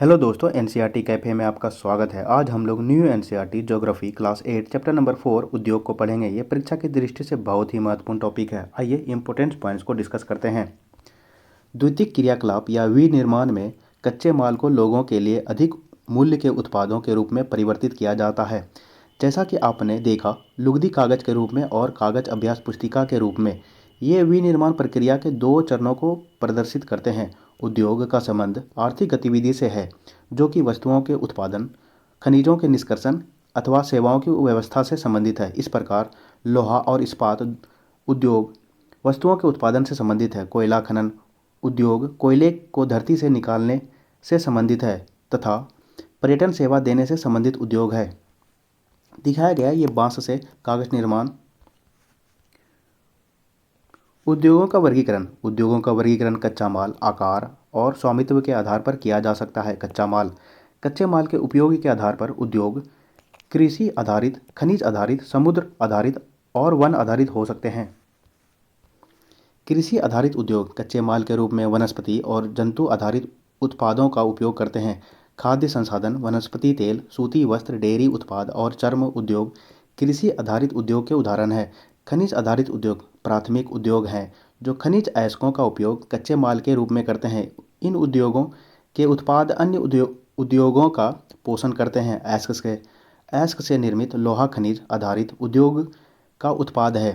Hello दोस्तों, NCERT cafe में आपका स्वागत है। आज हम लोग new NCERT geography class 8 chapter number 4 उद्योग को पढ़ेंगे। ये परीक्षा की दृष्टि से बहुत ही महत्वपूर्ण टॉपिक है। आइए इंपॉर्टेंट पॉइंट्स को डिस्कस करते हैं। द्वितीयक क्रियाकलाप या विनिर्माण में कच्चे माल को लोगों के लिए अधिक मूल्य के उत्पादों के रूप में परिवर्तित किया जाता है। जैसा कि आपने देखा, लुगदी कागज के रूप में और कागज अभ्यास पुस्तिका के रूप में। ये विनिर्माण प्रक्रिया के दो चरणों को प्रदर्शित करते हैं। उद्योग का संबंध आर्थिक गतिविधि से है, जो कि वस्तुओं के उत्पादन, खनिजों के निष्कर्षण अथवा सेवाओं की व्यवस्था से संबंधित है। इस प्रकार लोहा और इस्पात उद्योग वस्तुओं के उत्पादन से संबंधित है। कोयला खनन उद्योग कोयले को धरती से निकालने से संबंधित है तथा पर्यटन सेवा देने से संबंधित उद्योग है। दिखाया गया ये बांस से कागज निर्माण। उद्योगों का वर्गीकरण कच्चा माल, आकार और स्वामित्व के आधार पर किया जा सकता है। कच्चे माल के उपयोग के आधार पर उद्योग कृषि आधारित, खनिज आधारित, समुद्र आधारित और वन आधारित हो सकते हैं। कृषि आधारित उद्योग कच्चे माल के रूप में वनस्पति और जंतु आधारित उत्पादों का उपयोग करते हैं। खाद्य संसाधन, वनस्पति तेल, सूती वस्त्र, डेयरी उत्पाद और चर्म उद्योग कृषि आधारित उद्योग के उदाहरण हैं। खनिज आधारित उद्योग प्राथमिक उद्योग हैं जो खनिज अयस्कों का उपयोग कच्चे माल के रूप में करते हैं। इन उद्योगों के उत्पाद अन्य उद्योगों का पोषण करते हैं। अयस्क से निर्मित लोहा खनिज आधारित उद्योग का उत्पाद है।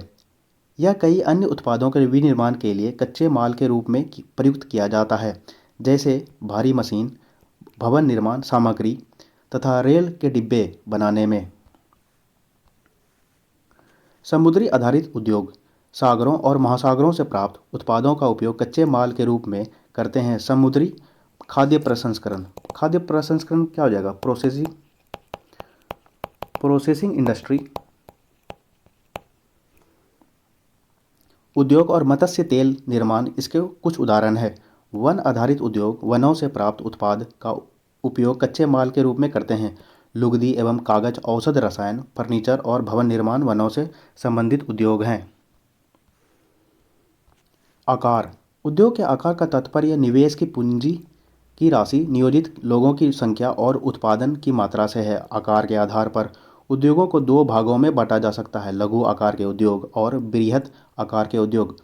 यह कई अन्य उत्पादों के विनिर्माण के लिए कच्चे माल के रूप में प्रयुक्त किया जाता है, जैसे भारी मशीन, भवन निर्माण सामग्री तथा रेल के डिब्बे बनाने में। समुद्री आधारित उद्योग सागरों और महासागरों से प्राप्त उत्पादों का उपयोग कच्चे माल के रूप में करते हैं। समुद्री खाद्य प्रसंस्करण क्या हो जाएगा? प्रोसेसिंग इंडस्ट्री उद्योग और मत्स्य तेल निर्माण इसके कुछ उदाहरण हैं। वन आधारित उद्योग वनों से प्राप्त उत्पाद का उपयोग कच्चे माल के रूप में करते हैं। लुगदी एवं कागज, औषध, रसायन, फर्नीचर और भवन निर्माण वनों से संबंधित उद्योग हैं। आकार उद्योग के आकार का तात्पर्य निवेश की पूंजी की राशि, नियोजित लोगों की संख्या और उत्पादन की मात्रा से है। आकार के आधार पर उद्योगों को दो भागों में बांटा जा सकता है: लघु आकार के उद्योग और बृहत आकार के उद्योग।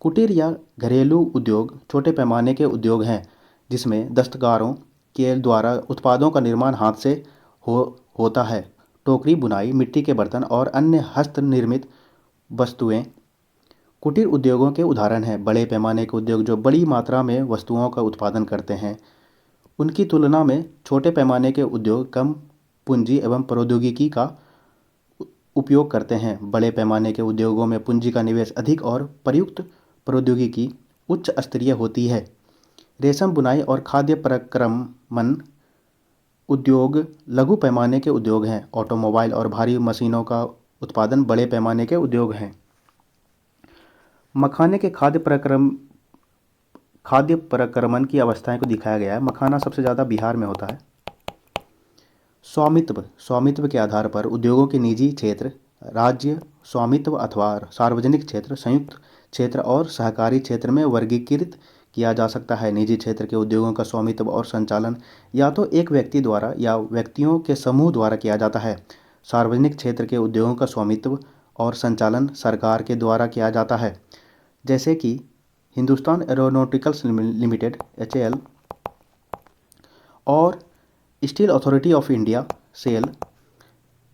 कुटीर या घरेलू उद्योग छोटे पैमाने के उद्योग हैं जिसमें दस्तकारों के द्वारा उत्पादों का निर्माण हाथ से होता है। टोकरी बुनाई, मिट्टी के बर्तन और अन्य हस्त निर्मित वस्तुएं कुटीर उद्योगों के उदाहरण हैं। बड़े पैमाने के उद्योग जो बड़ी मात्रा में वस्तुओं का उत्पादन करते हैं, उनकी तुलना में छोटे पैमाने के उद्योग कम पूंजी एवं प्रौद्योगिकी का उपयोग करते हैं। बड़े पैमाने के उद्योगों में पूंजी का निवेश अधिक और प्रयुक्त प्रौद्योगिकी उच्च स्तरीय होती है। रेशम बुनाई और खाद्य प्रक्रमण उद्योग लघु पैमाने के उद्योग हैं। ऑटोमोबाइल और भारी मशीनों का उत्पादन बड़े पैमाने के उद्योग हैं। मखाने के खाद्य प्रक्रमण की अवस्थाएं को दिखाया गया है। मखाना सबसे ज़्यादा बिहार में होता है। स्वामित्व के आधार पर उद्योगों के निजी क्षेत्र, राज्य स्वामित्व अथवा सार्वजनिक क्षेत्र, संयुक्त क्षेत्र और सहकारी क्षेत्र में वर्गीकृत किया जा सकता है। निजी क्षेत्र के उद्योगों का स्वामित्व और संचालन या तो एक व्यक्ति द्वारा या व्यक्तियों के समूह द्वारा किया जाता है। सार्वजनिक क्षेत्र के उद्योगों का स्वामित्व और संचालन सरकार के द्वारा किया जाता है, जैसे कि हिंदुस्तान एरोनॉटिकल्स लिमिटेड (HAL) और steel authority of India (SAIL).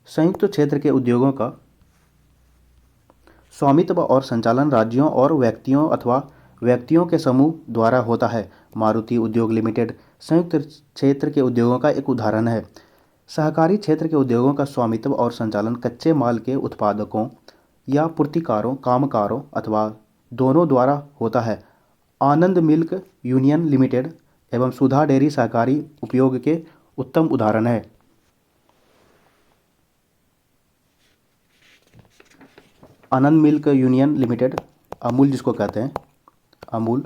संयुक्त क्षेत्र के उद्योगों का स्वामित्व और संचालन राज्यों और व्यक्तियों अथवा व्यक्तियों के समूह द्वारा होता है। मारुति उद्योग लिमिटेड संयुक्त क्षेत्र के उद्योगों का एक उदाहरण है। सहकारी क्षेत्र के उद्योगों का स्वामित्व और संचालन कच्चे माल के उत्पादकों या पूर्तिकारों, कामगारों अथवा दोनों द्वारा होता है। आनंद मिल्क यूनियन लिमिटेड एवं सुधा डेयरी सहकारी उपयोग के उत्तम उदाहरण है। आनंद मिल्क यूनियन लिमिटेड, अमूल जिसको कहते हैं, अमूल,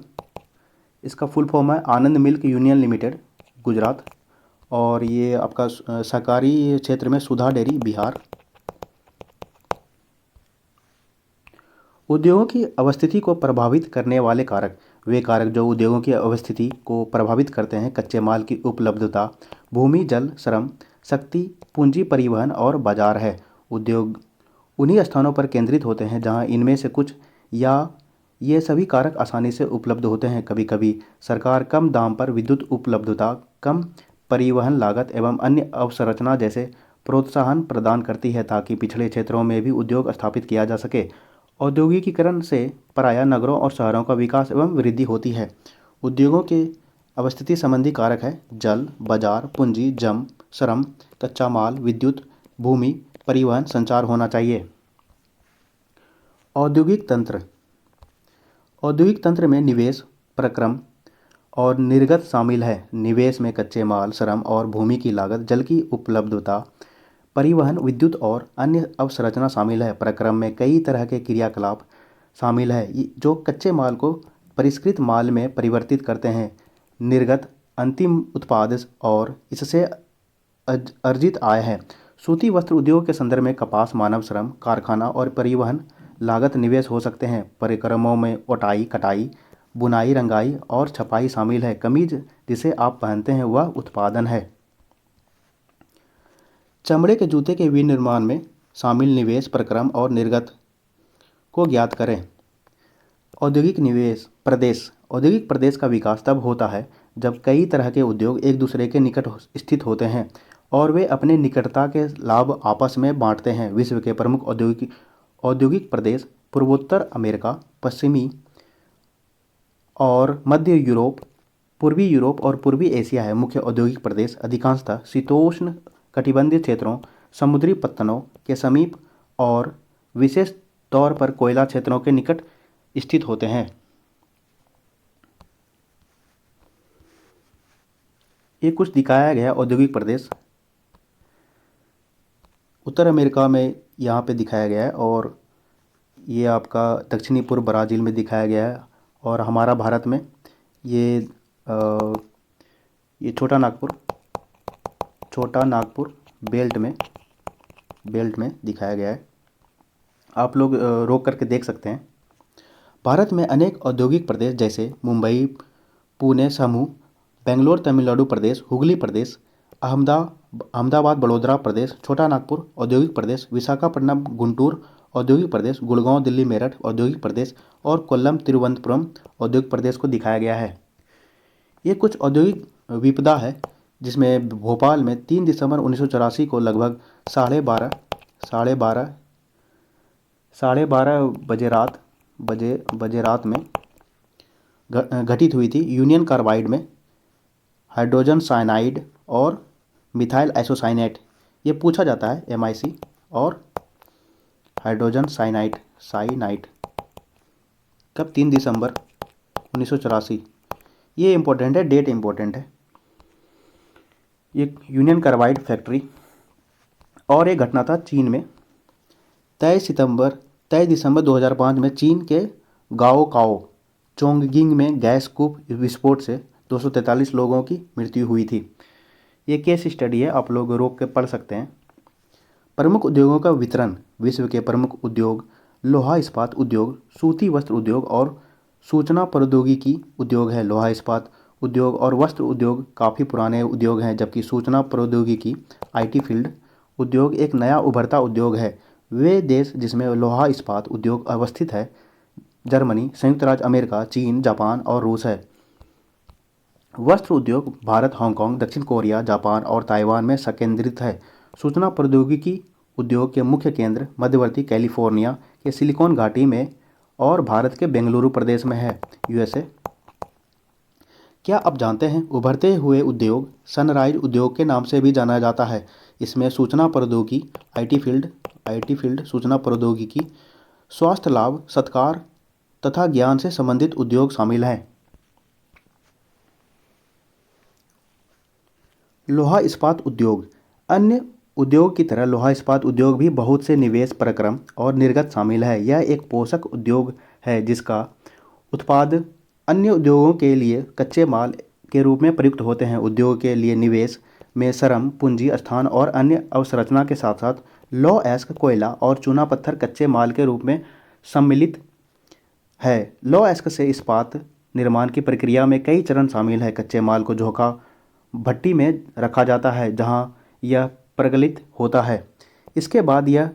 इसका फुल फॉर्म है आनंद मिल्क यूनियन लिमिटेड, गुजरात। और ये आपका सहकारी क्षेत्र में सुधा डेयरी, बिहार। उद्योगों की अवस्थिति को प्रभावित करने वाले कारक वे कारक जो उद्योगों की अवस्थिति को प्रभावित करते हैं कच्चे माल की उपलब्धता, भूमि, जल, श्रम, शक्ति, पूंजी, परिवहन और बाजार है। उद्योग उन्हीं स्थानों पर केंद्रित होते हैं जहां इनमें से कुछ या ये सभी कारक आसानी से उपलब्ध होते हैं। कभी कभी सरकार कम दाम पर विद्युत उपलब्धता, कम परिवहन लागत एवं अन्य अवसंरचना जैसे प्रोत्साहन प्रदान करती है ताकि पिछड़े क्षेत्रों में भी उद्योग स्थापित किया जा सके। औद्योगिकीकरण से प्रायः नगरों और शहरों का विकास एवं वृद्धि होती है। उद्योगों के अवस्थिति संबंधी कारक है जल, बाजार, पूंजी, श्रम, कच्चा माल, विद्युत, भूमि, परिवहन, संचार होना चाहिए। औद्योगिक तंत्र। औद्योगिक तंत्र में निवेश, प्रक्रम और निर्गत शामिल है। निवेश में कच्चे माल, श्रम और भूमि की लागत, जल की उपलब्धता, परिवहन, विद्युत और अन्य अवसंरचना शामिल है। प्रक्रम में कई तरह के क्रियाकलाप शामिल है जो कच्चे माल को परिष्कृत माल में परिवर्तित करते हैं। निर्गत अंतिम उत्पाद और इससे अर्जित आय है। सूती वस्त्र उद्योग के संदर्भ में कपास, मानव श्रम, कारखाना और परिवहन लागत निवेश हो सकते हैं। परिक्रमों में ओटाई, कटाई, बुनाई, रंगाई और छपाई शामिल है। कमीज जिसे आप पहनते हैं वह उत्पादन है। चमड़े के जूते के विनिर्माण में शामिल निवेश, प्रक्रम और निर्गत को ज्ञात करें। औद्योगिक निवेश प्रदेश। औद्योगिक प्रदेश का विकास तब होता है जब कई तरह के उद्योग एक दूसरे के निकट स्थित होते हैं और वे अपने निकटता के लाभ आपस में बांटते हैं। विश्व के प्रमुख औद्योगिक प्रदेश पूर्वोत्तर अमेरिका, पश्चिमी और मध्य यूरोप, पूर्वी यूरोप और पूर्वी एशिया है। मुख्य औद्योगिक प्रदेश अधिकांशतः शीतोष्ण कटिबंधीय क्षेत्रों, समुद्री पत्तनों के समीप और विशेष तौर पर कोयला क्षेत्रों के निकट स्थित होते हैं। ये कुछ दिखाया गया औद्योगिक प्रदेश उत्तर अमेरिका में यहाँ पे दिखाया गया है और ये आपका दक्षिणी पूर्व ब्राज़ील में दिखाया गया है और हमारा भारत में ये छोटा नागपुर बेल्ट में दिखाया गया है। आप लोग रोक करके देख सकते हैं। भारत में अनेक औद्योगिक प्रदेश जैसे मुंबई, पुणे समूह, बेंगलोर तमिलनाडु प्रदेश, हुगली प्रदेश, अहमदाबाद बड़ोदरा प्रदेश, छोटा नागपुर औद्योगिक प्रदेश, विशाखापट्टनम गुंटूर औद्योगिक प्रदेश, गुड़गांव दिल्ली मेरठ औद्योगिक प्रदेश और कोल्लम तिरुवनंतपुरम औद्योगिक प्रदेश को दिखाया गया है। ये कुछ औद्योगिक विपदा है जिसमें भोपाल में 3 दिसंबर 1984 को लगभग साढ़े बारह बजे रात में घटित हुई थी। यूनियन कार्बाइड में हाइड्रोजन साइनाइड और मिथाइल आइसोसाइनेट, ये पूछा जाता है MIC, और हाइड्रोजन साइनाइड कब 3 दिसंबर 1984, ये इम्पोर्टेंट है, डेट इम्पोर्टेंट है। ये यूनियन कार्बाइड फैक्ट्री और ये घटना था चीन में 23 दिसंबर 2005 में चीन के गाओकाओ चोंगगिंग में गैस कूप विस्फोट से 243 लोगों की मृत्यु हुई थी। ये केस स्टडी है, आप लोग रोक के पढ़ सकते हैं। प्रमुख उद्योगों का वितरण। विश्व के प्रमुख उद्योग लोहा इस्पात उद्योग, सूती वस्त्र उद्योग और सूचना प्रौद्योगिकी उद्योग है। लोहा इस्पात उद्योग और वस्त्र उद्योग काफ़ी पुराने उद्योग हैं, जबकि सूचना प्रौद्योगिकी IT फील्ड उद्योग एक नया उभरता उद्योग है। वे देश जिसमें लोहा इस्पात उद्योग अवस्थित है जर्मनी, संयुक्त राज्य अमेरिका, चीन, जापान और रूस है। वस्त्र उद्योग भारत, हांगकांग, दक्षिण कोरिया, जापान और ताइवान में संकेंद्रित है। सूचना प्रौद्योगिकी उद्योग के मुख्य केंद्र मध्यवर्ती कैलिफोर्निया के सिलिकॉन घाटी में और भारत के बेंगलुरु प्रदेश में है, USA। क्या आप जानते हैं उभरते हुए उद्योग सनराइज उद्योग के नाम से भी जाना जाता है। इसमें सूचना प्रौद्योगिकी IT फील्ड, सूचना प्रौद्योगिकी, स्वास्थ्य लाभ, सत्कार तथा ज्ञान से संबंधित उद्योग शामिल हैं। लोहा इस्पात उद्योग। अन्य उद्योग की तरह लोहा इस्पात उद्योग भी बहुत से निवेश, प्रक्रम और निर्गत शामिल है। यह एक पोषक उद्योग है जिसका उत्पाद अन्य उद्योगों के लिए कच्चे माल के रूप में प्रयुक्त होते हैं। उद्योग के लिए निवेश में श्रम, पूंजी, स्थान और अन्य अवसंरचना के साथ साथ लौह अयस्क, कोयला और चूना पत्थर कच्चे माल के रूप में सम्मिलित है। लौह अयस्क से इस्पात निर्माण की प्रक्रिया में कई चरण शामिल हैं। कच्चे माल को झोंका भट्टी में रखा जाता है जहां यह प्रगलित होता है। इसके बाद यह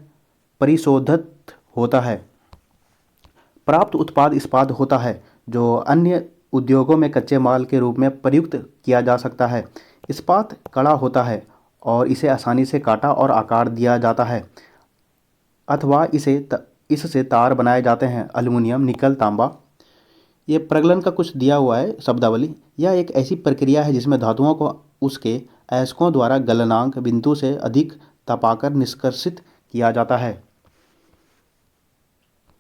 परिशोधित होता है। प्राप्त उत्पाद इस्पात होता है जो अन्य उद्योगों में कच्चे माल के रूप में प्रयुक्त किया जा सकता है। इस्पात कड़ा होता है और इसे आसानी से काटा और आकार दिया जाता है अथवा इससे तार बनाए जाते हैं। एल्युमिनियम, निकल, तांबा। ये प्रगलन का कुछ दिया हुआ है शब्दावली। यह एक ऐसी प्रक्रिया है जिसमें धातुओं को उसके अयस्कों द्वारा गलनांक बिंदु से अधिक तपाकर निष्कर्षित किया जाता है।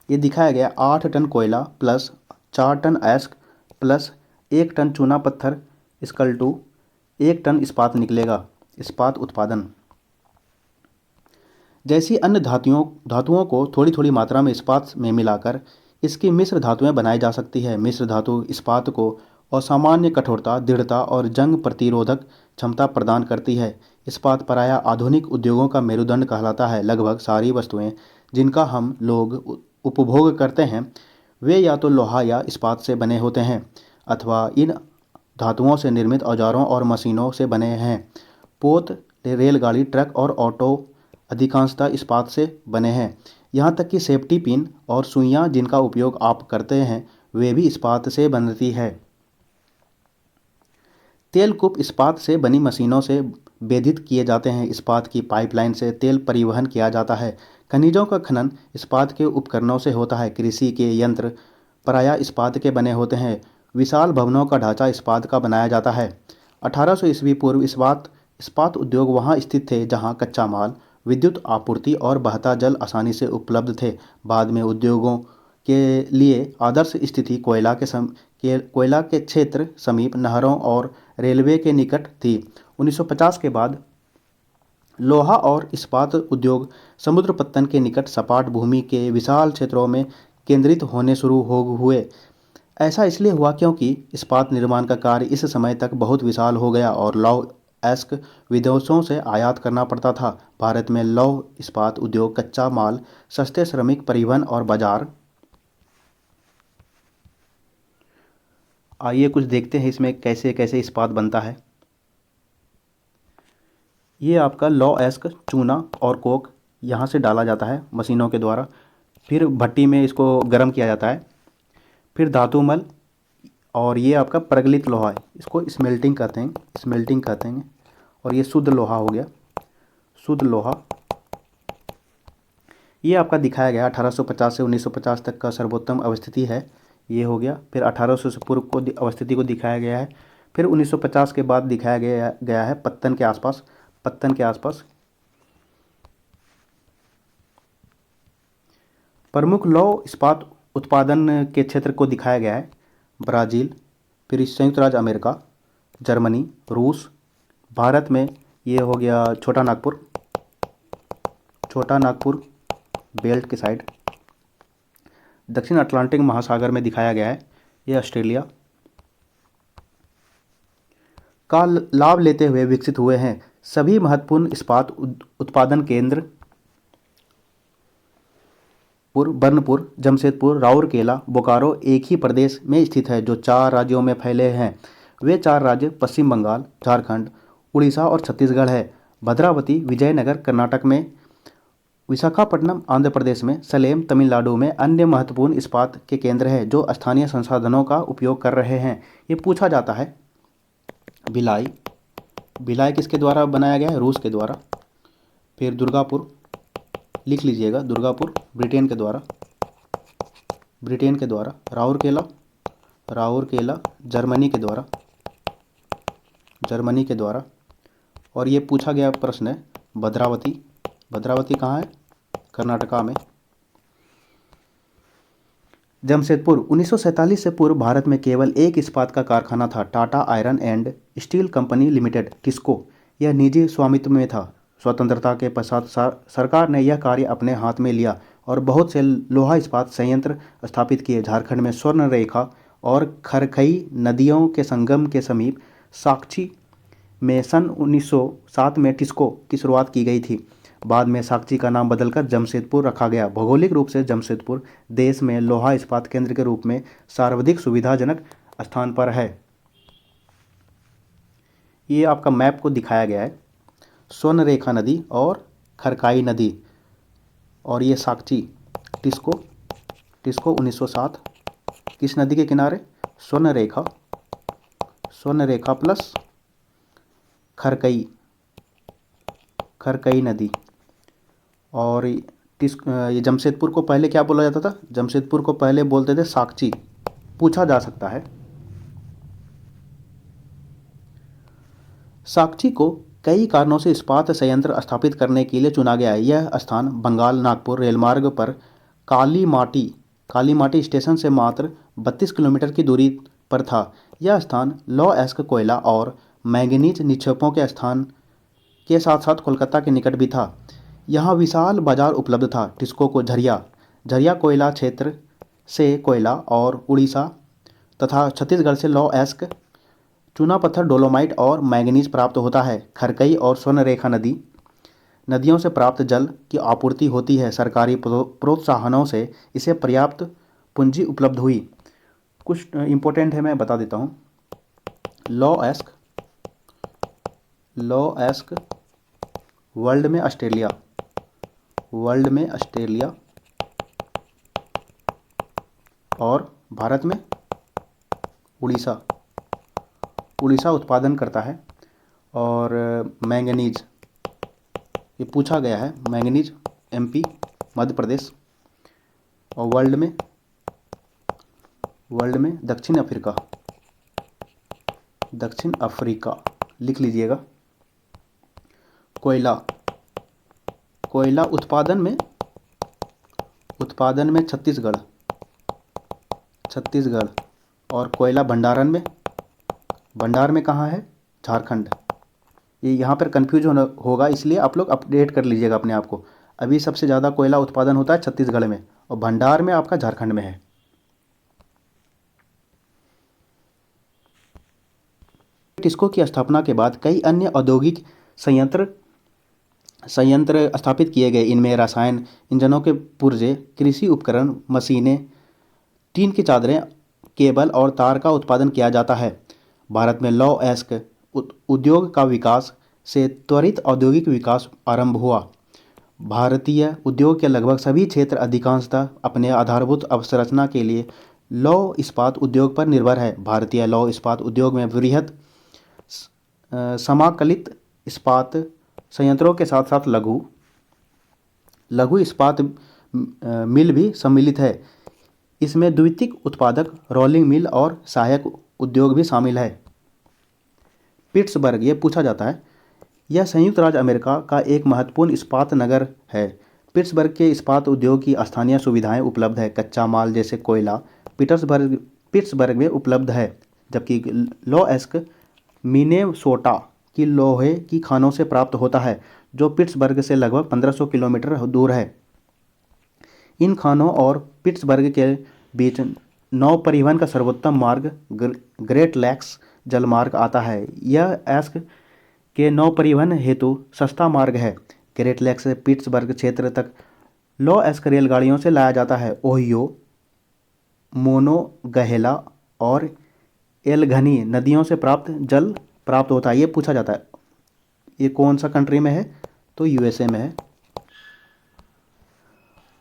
ये दिखाया गया 8 टन कोयला प्लस 4 टन अयस्क प्लस 1 टन चूना पत्थर स्कल टू 1 टन इस्पात निकलेगा। इस्पात उत्पादन जैसी अन्य धातुओं को थोड़ी थोड़ी मात्रा में इस्पात में मिलाकर इसकी मिश्र धातुएं बनाई जा सकती है। मिश्र धातु इस्पात को असामान्य कठोरता, दृढ़ता और जंग प्रतिरोधक क्षमता प्रदान करती है। इस्पात प्रायः आधुनिक उद्योगों का मेरुदंड कहलाता है। लगभग सारी वस्तुएं जिनका हम लोग उपभोग करते हैं वे या तो लोहा या इस्पात से बने होते हैं अथवा इन धातुओं से निर्मित औजारों और मशीनों से बने हैं। पोत, रेलगाड़ी, ट्रक और ऑटो अधिकांशतः इस्पात से बने हैं। यहाँ तक कि सेफ्टी पिन और सुइयाँ जिनका उपयोग आप करते हैं वे भी इस्पात से बनती है। तेल कूप इस्पात से बनी मशीनों से वेधित किए जाते हैं। इस्पात की पाइपलाइन से तेल परिवहन किया जाता है। खनिजों का खनन इस्पात के उपकरणों से होता है। कृषि के यंत्र प्रायः इस्पात के बने होते हैं। विशाल भवनों का ढांचा इस्पात का बनाया जाता है। 1800 ईस्वी पूर्व इस्पात उद्योग वहाँ स्थित थे जहाँ कच्चा माल, विद्युत आपूर्ति और बहता जल आसानी से उपलब्ध थे। बाद में उद्योगों के लिए आदर्श स्थिति कोयला के क्षेत्र समीप नहरों और रेलवे के निकट थी। 1950 के बाद लोहा और इस्पात उद्योग समुद्र पत्तन के निकट सपाट भूमि के विशाल क्षेत्रों में केंद्रित होने शुरू हुए। ऐसा इसलिए हुआ क्योंकि इस्पात निर्माण का कार्य इस समय तक बहुत विशाल हो गया और लौह अयस्क विदेशों से आयात करना पड़ता था। भारत में लौह इस्पात उद्योग, कच्चा माल, सस्ते श्रमिक, परिवहन और बाजार। आइए कुछ देखते हैं इसमें कैसे कैसे इस्पात बनता है। ये आपका लौह अयस्क, चूना और कोक यहाँ से डाला जाता है मशीनों के द्वारा। फिर भट्टी में इसको गर्म किया जाता है। फिर धातुमल और ये आपका प्रगलित लोहा है, इसको स्मेल्टिंग कहते हैं। और ये शुद्ध लोहा हो गया, शुद्ध लोहा। ये आपका दिखाया गया 1850 से 1950 तक का सर्वोत्तम अवस्थिति है, ये हो गया। फिर 1800 से पूर्व को अवस्थिति को दिखाया गया है। फिर 1950 के बाद दिखाया गया है पत्तन के आसपास। प्रमुख लौह इस्पात उत्पादन के क्षेत्र को दिखाया गया है। ब्राज़ील, फिर संयुक्त राज्य अमेरिका, जर्मनी, रूस। भारत में ये हो गया छोटा नागपुर बेल्ट के साइड। दक्षिण अटलांटिक महासागर में दिखाया गया है, ये ऑस्ट्रेलिया का लाभ लेते हुए विकसित हुए हैं। सभी महत्वपूर्ण इस्पात उत्पादन केंद्र बर्नपुर, जमशेदपुर, राउरकेला, बोकारो एक ही प्रदेश में स्थित है जो 4 राज्यों में फैले हैं। वे 4 राज्य पश्चिम बंगाल, झारखंड, उड़ीसा और छत्तीसगढ़ है। भद्रावती विजयनगर कर्नाटक में, विशाखापट्टनम आंध्र प्रदेश में, सलेम तमिलनाडु में अन्य महत्वपूर्ण इस्पात के केंद्र हैं जो स्थानीय संसाधनों का उपयोग कर रहे हैं। ये पूछा जाता है। भिलाई किसके द्वारा बनाया गया है? रूस के द्वारा। फिर दुर्गापुर, लिख लीजिएगा, दुर्गापुर ब्रिटेन के द्वारा। राउरकेला जर्मनी के द्वारा। और ये पूछा गया प्रश्न है भद्रावती कहाँ है? कर्नाटका में। जमशेदपुर 1947 से पूर्व भारत में केवल एक इस्पात का कारखाना था, Tata iron and steel company limited, TISCO. यह निजी स्वामित्व में था। स्वतंत्रता के पश्चात सरकार ने यह कार्य अपने हाथ में लिया और बहुत से लोहा इस्पात संयंत्र स्थापित किए। झारखंड में स्वर्ण रेखा और खरखई नदियों के संगम के समीप साक्ची में सन 1907 में टिस्को की शुरुआत की गई थी। बाद में साक्ची का नाम बदलकर जमशेदपुर रखा गया। भौगोलिक रूप से जमशेदपुर देश में लोहा इस्पात केंद्र के रूप में सर्वाधिक सुविधाजनक स्थान पर है। ये आपका मैप को दिखाया गया है, स्वर्णरेखा नदी और खरकाई नदी। और ये साकची टिस्को, टिस्को 1907 किस नदी के किनारे? स्वर्णरेखा, स्वर्णरेखा प्लस खरकई, खरकई नदी। और ये जमशेदपुर को पहले क्या बोला जाता था? जमशेदपुर को पहले बोलते थे साकची, पूछा जा सकता है। साकची को कई कारणों से इस्पात संयंत्र स्थापित करने के लिए चुना गया है। यह स्थान बंगाल नागपुर रेलमार्ग पर कालीमाटी स्टेशन से मात्र 32 किलोमीटर की दूरी पर था। यह स्थान लौह अयस्क कोयला और मैंगनीज निक्षेपों के स्थान के साथ साथ कोलकाता के निकट भी था। यहाँ विशाल बाजार उपलब्ध था। टिस्को को झरिया कोयला क्षेत्र से कोयला और उड़ीसा तथा छत्तीसगढ़ से लौह अयस्क चूना पत्थर डोलोमाइट और मैंगनीज प्राप्त होता है। खरकई और स्वर्णरेखा नदियों से प्राप्त जल की आपूर्ति होती है। सरकारी प्रोत्साहनों से इसे पर्याप्त पूंजी उपलब्ध हुई। कुछ इंपॉर्टेंट है, मैं बता देता हूँ। लौह अयस्क वर्ल्ड में ऑस्ट्रेलिया और भारत में उड़ीसा उत्पादन करता है। और मैंगनीज ये पूछा गया है, मैंगनीज एमपी मध्य प्रदेश। और वर्ल्ड में दक्षिण अफ्रीका लिख लीजिएगा। कोयला उत्पादन में छत्तीसगढ़। और कोयला भंडार में कहाँ है? झारखंड। ये यहाँ पर कन्फ्यूजन होगा, इसलिए आप लोग अपडेट कर लीजिएगा अपने आप को। अभी सबसे ज़्यादा कोयला उत्पादन होता है छत्तीसगढ़ में और भंडार में आपका झारखंड में है। टिस्को की स्थापना के बाद कई अन्य औद्योगिक संयंत्र स्थापित किए गए। इनमें रसायन इंजनों के पुर्जे, कृषि उपकरण, मशीनें, टीन की चादरें, केबल और तार का उत्पादन किया जाता है। भारत में लौह अयस्क उद्योग का विकास से त्वरित औद्योगिक विकास आरंभ हुआ। भारतीय उद्योग के लगभग सभी क्षेत्र अधिकांशतः अपने आधारभूत अवसंरचना के लिए लौह इस्पात उद्योग पर निर्भर है। भारतीय लौह इस्पात उद्योग में वृहद समाकलित इस्पात संयंत्रों के साथ साथ लघु इस्पात मिल भी सम्मिलित है। इसमें द्वितीयक उत्पादक, रोलिंग मिल और सहायक उद्योग भी शामिल है। पिट्सबर्ग, ये पूछा जाता है, यह संयुक्त राज्य अमेरिका का एक महत्वपूर्ण इस्पात नगर है। पिट्सबर्ग के इस्पात उद्योग की स्थानीय सुविधाएं उपलब्ध है। कच्चा माल जैसे कोयला पिट्सबर्ग में उपलब्ध है, जबकि लौह अयस्क मिनेसोटा की लोहे की खानों से प्राप्त होता है, जो पिट्सबर्ग से लगभग 1500 किलोमीटर दूर है। इन खानों और पिट्सबर्ग के बीच नौ परिवहन का सर्वोत्तम मार्ग ग्रेट लैक्स जलमार्ग आता है। यह अयस्क के नौ परिवहन हेतु सस्ता मार्ग है। ग्रेट लैक्स से पिट्सबर्ग क्षेत्र तक लौह अयस्क रेलगाड़ियों से लाया जाता है। ओहियो, मोनोगहेला और एलघनी नदियों से जल प्राप्त होता है। ये पूछा जाता है, ये कौन सा कंट्री में है? तो यूएसए में है।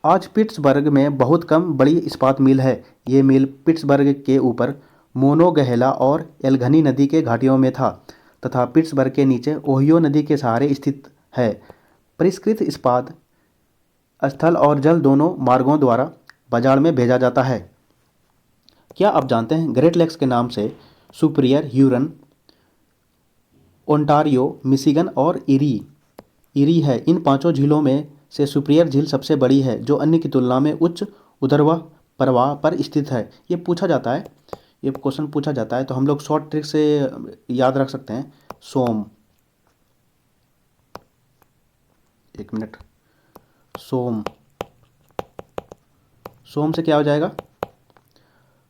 आज पिट्सबर्ग में बहुत कम बड़ी इस्पात मिल है। ये मिल पिट्सबर्ग के ऊपर मोनोगहेला और एलघनी नदी के घाटियों में था तथा पिट्सबर्ग के नीचे ओहियो नदी के सहारे स्थित है। परिष्कृत इस्पात स्थल और जल दोनों मार्गों द्वारा बाजार में भेजा जाता है। क्या आप जानते हैं ग्रेट लेक्स के नाम से सुपीरियर, ह्यूरन, ओंटारियो, मिशिगन और इरी है। इन पांचों झीलों में से सुपीरियर झील सबसे बड़ी है, जो अन्य की तुलना में उच्च ऊर्ध्वाधर प्रवाह पर स्थित है। ये क्वेश्चन पूछा जाता है, तो हम लोग शॉर्ट ट्रिक से याद रख सकते हैं। सोम से क्या हो जाएगा?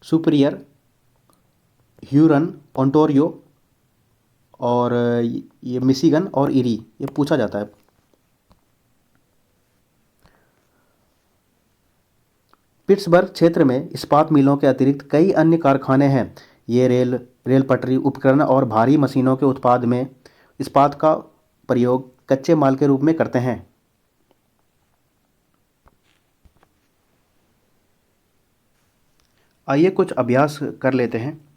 सुपीरियर, ह्यूरन, ओंटारियो और ये मिशिगन और इरी, ये पूछा जाता है। पिट्सबर्ग क्षेत्र में इस्पात मिलों के अतिरिक्त कई अन्य कारखाने हैं। ये रेल पटरी उपकरण और भारी मशीनों के उत्पाद में इस्पात का प्रयोग कच्चे माल के रूप में करते हैं। आइए कुछ अभ्यास कर लेते हैं।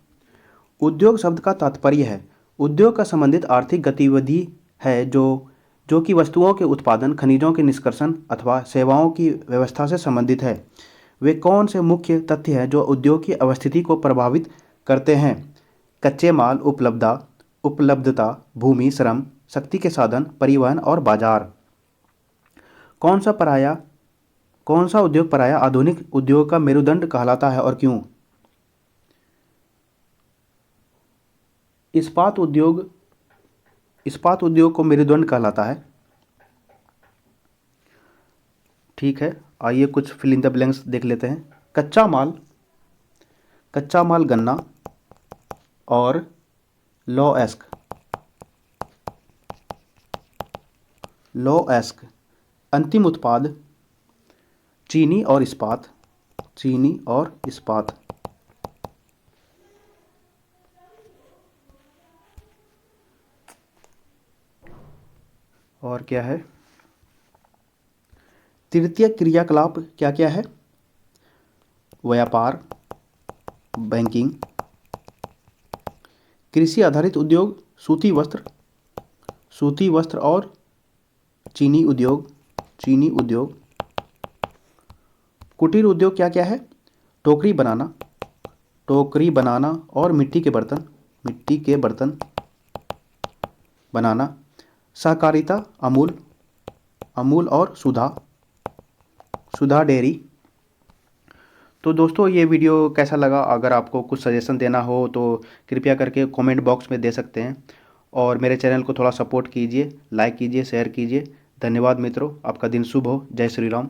उद्योग शब्द का तात्पर्य है उद्योग का संबंधित आर्थिक गतिविधि है जो कि वस्तुओं के उत्पादन, खनिजों के निष्कर्षण अथवा सेवाओं की व्यवस्था से संबंधित है। वे कौन से मुख्य तथ्य हैं जो उद्योग की अवस्थिति को प्रभावित करते हैं? कच्चे माल उपलब्धता, भूमि, श्रम, शक्ति के साधन, परिवहन और बाजार। कौन सा उद्योग पराया आधुनिक उद्योग का मेरुदंड कहलाता है और क्यों? इस्पात उद्योग को मेरुदंड कहलाता है। ठीक है, आइए कुछ फिल इन द ब्लैंक्स देख लेते हैं। कच्चा माल गन्ना और लौह अयस्क। अंतिम उत्पाद चीनी और इस्पात। और क्या है? तृतीय क्रियाकलाप क्या क्या है? व्यापार, बैंकिंग। कृषि आधारित उद्योग सूती वस्त्र और चीनी उद्योग। कुटीर उद्योग क्या क्या है? टोकरी बनाना और मिट्टी के बर्तन बनाना। सहकारिता, अमूल और सुधा डेयरी। तो दोस्तों, ये वीडियो कैसा लगा? अगर आपको कुछ सजेशन देना हो तो कृपया करके कमेंट बॉक्स में दे सकते हैं और मेरे चैनल को थोड़ा सपोर्ट कीजिए, लाइक कीजिए, शेयर कीजिए। धन्यवाद मित्रों, आपका दिन शुभ हो। जय श्री राम।